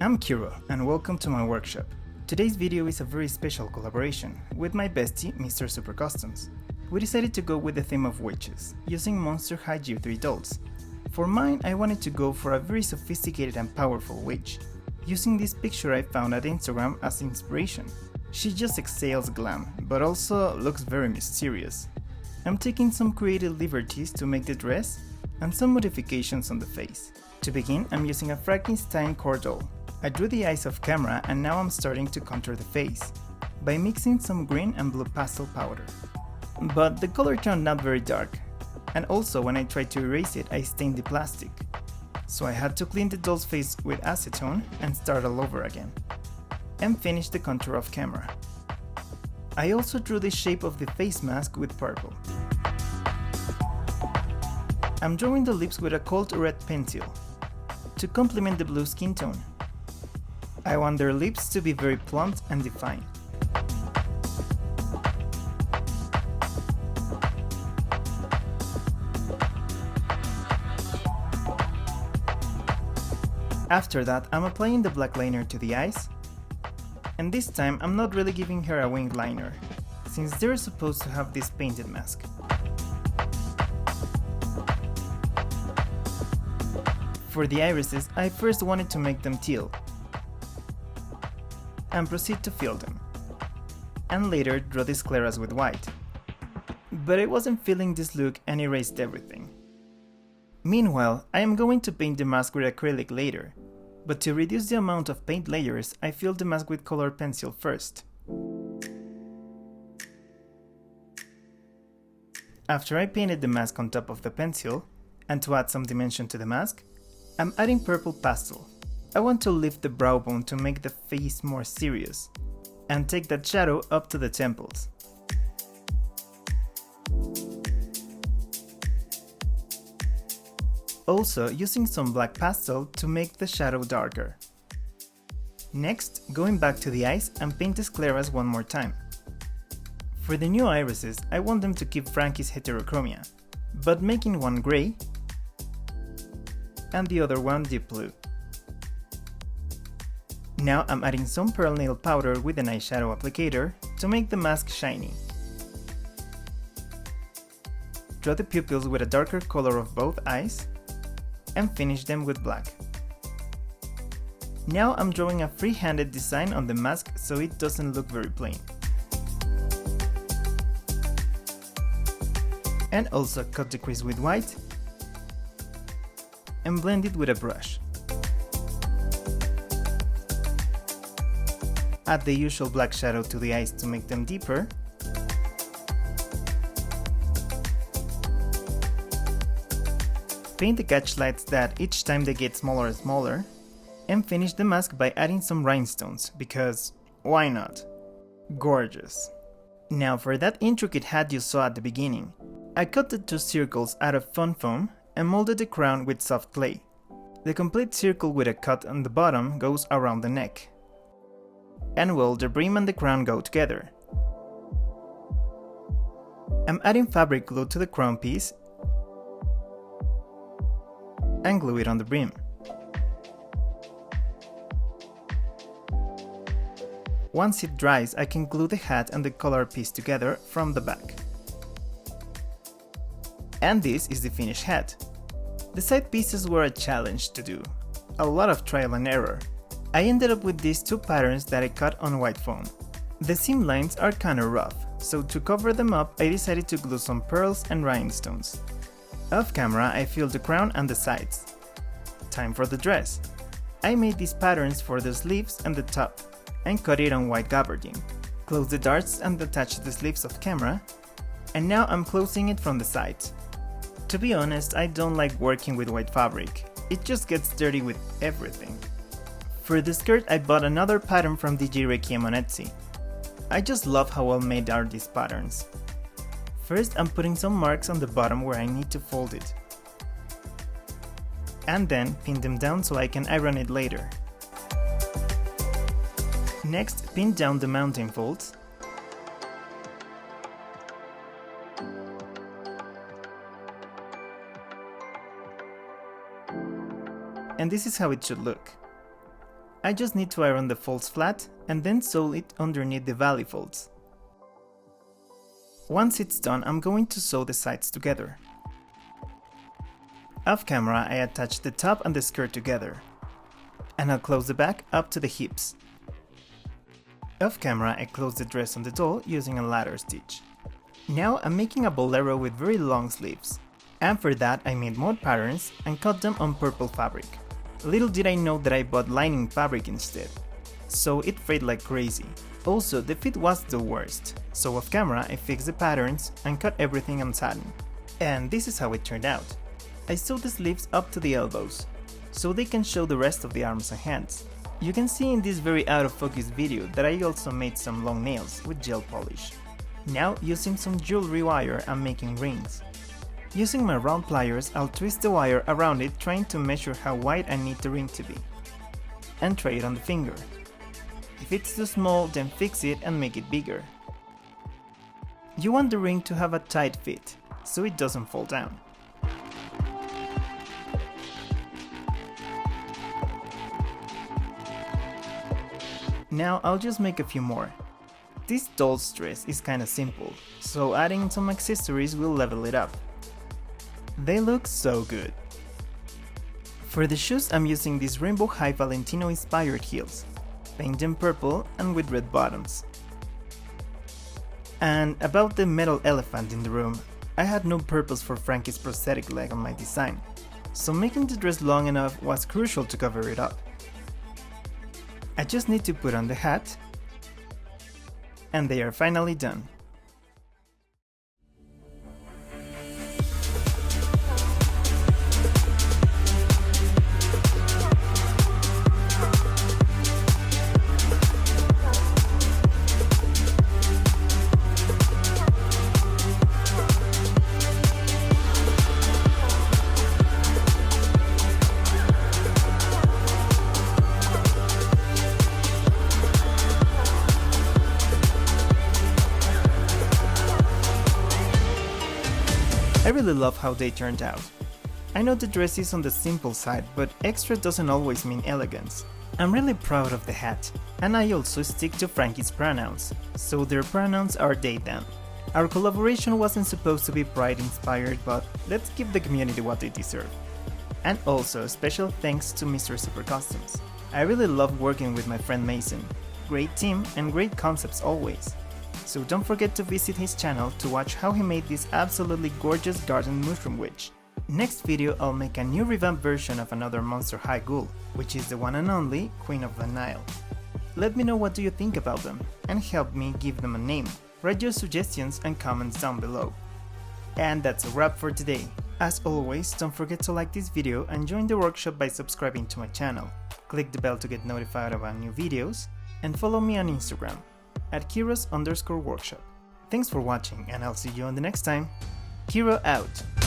I'm Kiro and welcome to my workshop. Today's video is a very special collaboration with my bestie Mr. Super Customs. We decided to go with the theme of witches, using Monster High Gear 3 dolls. For mine, I wanted to go for a very sophisticated and powerful witch, using this picture I found at Instagram as inspiration. She just exhales glam, but also looks very mysterious. I'm taking some creative liberties to make the dress and some modifications on the face. To begin, I'm using a Frankie Stein core doll. I drew the eyes off camera and now I'm starting to contour the face by mixing some green and blue pastel powder. But the color turned out very dark, and also when I tried to erase it I stained the plastic. So I had to clean the doll's face with acetone and start all over again, and finish the contour off camera. I also drew the shape of the face mask with purple. I'm drawing the lips with a cold red pencil to complement the blue skin tone. I want their lips to be very plump and defined. After that, I'm applying the black liner to the eyes, and this time I'm not really giving her a winged liner, since they're supposed to have this painted mask. For the irises, I first wanted to make them teal, and proceed to fill them, and later draw the scleras with white. But I wasn't feeling this look and erased everything. Meanwhile, I am going to paint the mask with acrylic later, but to reduce the amount of paint layers, I filled the mask with colored pencil first. After I painted the mask on top of the pencil, and to add some dimension to the mask, I'm adding purple pastel. I want to lift the brow bone to make the face more serious, and take that shadow up to the temples. Also using some black pastel to make the shadow darker. Next, going back to the eyes and paint the scleras one more time. For the new irises, I want them to keep Frankie's heterochromia, but making one grey and the other one deep blue. Now I'm adding some pearl nail powder with an eyeshadow applicator to make the mask shiny. Draw the pupils with a darker color of both eyes, and finish them with black. Now I'm drawing a free-handed design on the mask so it doesn't look very plain. And also cut the crease with white, and blend it with a brush. Add the usual black shadow to the eyes to make them deeper. Paint the catch lights that each time they get smaller and smaller, and finish the mask by adding some rhinestones, because why not? Gorgeous! Now for that intricate hat you saw at the beginning, I cut the two circles out of fun foam and molded the crown with soft clay. The complete circle with a cut on the bottom goes around the neck. And well, the brim and the crown go together. I'm adding fabric glue to the crown piece and glue it on the brim. Once it dries, I can glue the hat and the collar piece together from the back. And this is the finished hat. The side pieces were a challenge to do, a lot of trial and error. I ended up with these two patterns that I cut on white foam. The seam lines are kinda rough, so to cover them up I decided to glue some pearls and rhinestones. Off camera I filled the crown and the sides. Time for the dress. I made these patterns for the sleeves and the top, and cut it on white gabardine. Close the darts and attach the sleeves off camera, and now I'm closing it from the sides. To be honest, I don't like working with white fabric, it just gets dirty with everything. For the skirt I bought another pattern from DJ Requiem on Etsy. I just love how well made are these patterns. First I'm putting some marks on the bottom where I need to fold it, and then pin them down so I can iron it later. Next, pin down the mounting folds, and this is how it should look. I just need to iron the folds flat and then sew it underneath the valley folds. Once it's done, I'm going to sew the sides together. Off camera, I attach the top and the skirt together, and I'll close the back up to the hips. Off camera, I close the dress on the doll using a ladder stitch. Now I'm making a bolero with very long sleeves, and for that I made more patterns and cut them on purple fabric. Little did I know that I bought lining fabric instead, so it frayed like crazy. Also, the fit was the worst, so off camera I fixed the patterns and cut everything on satin. And this is how it turned out. I sewed the sleeves up to the elbows, so they can show the rest of the arms and hands. You can see in this very out of focus video that I also made some long nails with gel polish. Now, using some jewelry wire, I'm making rings. Using my round pliers, I'll twist the wire around it, trying to measure how wide I need the ring to be, and try it on the finger. If it's too small, then fix it and make it bigger. You want the ring to have a tight fit, so it doesn't fall down. Now I'll just make a few more. This doll's dress is kinda simple, so adding some accessories will level it up. They look so good. For the shoes, I'm using these Rainbow High Valentino inspired heels, paint them purple and with red bottoms. And about the metal elephant in the room, I had no purpose for Frankie's prosthetic leg on my design, so making the dress long enough was crucial to cover it up. I just need to put on the hat, and they are finally done. I really love how they turned out. I know the dress is on the simple side, but extra doesn't always mean elegance. I'm really proud of the hat, and I also stick to Frankie's pronouns, so their pronouns are they them. Our collaboration wasn't supposed to be pride inspired, but let's give the community what they deserve. And also special thanks to Mr. Super Customs. I really love working with my friend Mason. Great team and great concepts always. So don't forget to visit his channel to watch how he made this absolutely gorgeous garden mushroom witch. Next video I'll make a new revamped version of another Monster High ghoul, which is the one and only Queen of the Nile. Let me know what do you think about them, and help me give them a name. Write your suggestions and comments down below. And that's a wrap for today. As always, don't forget to like this video and join the workshop by subscribing to my channel. Click the bell to get notified about new videos, and follow me on Instagram at Kiros_workshop. Thanks for watching, and I'll see you on the next time. Kiro out!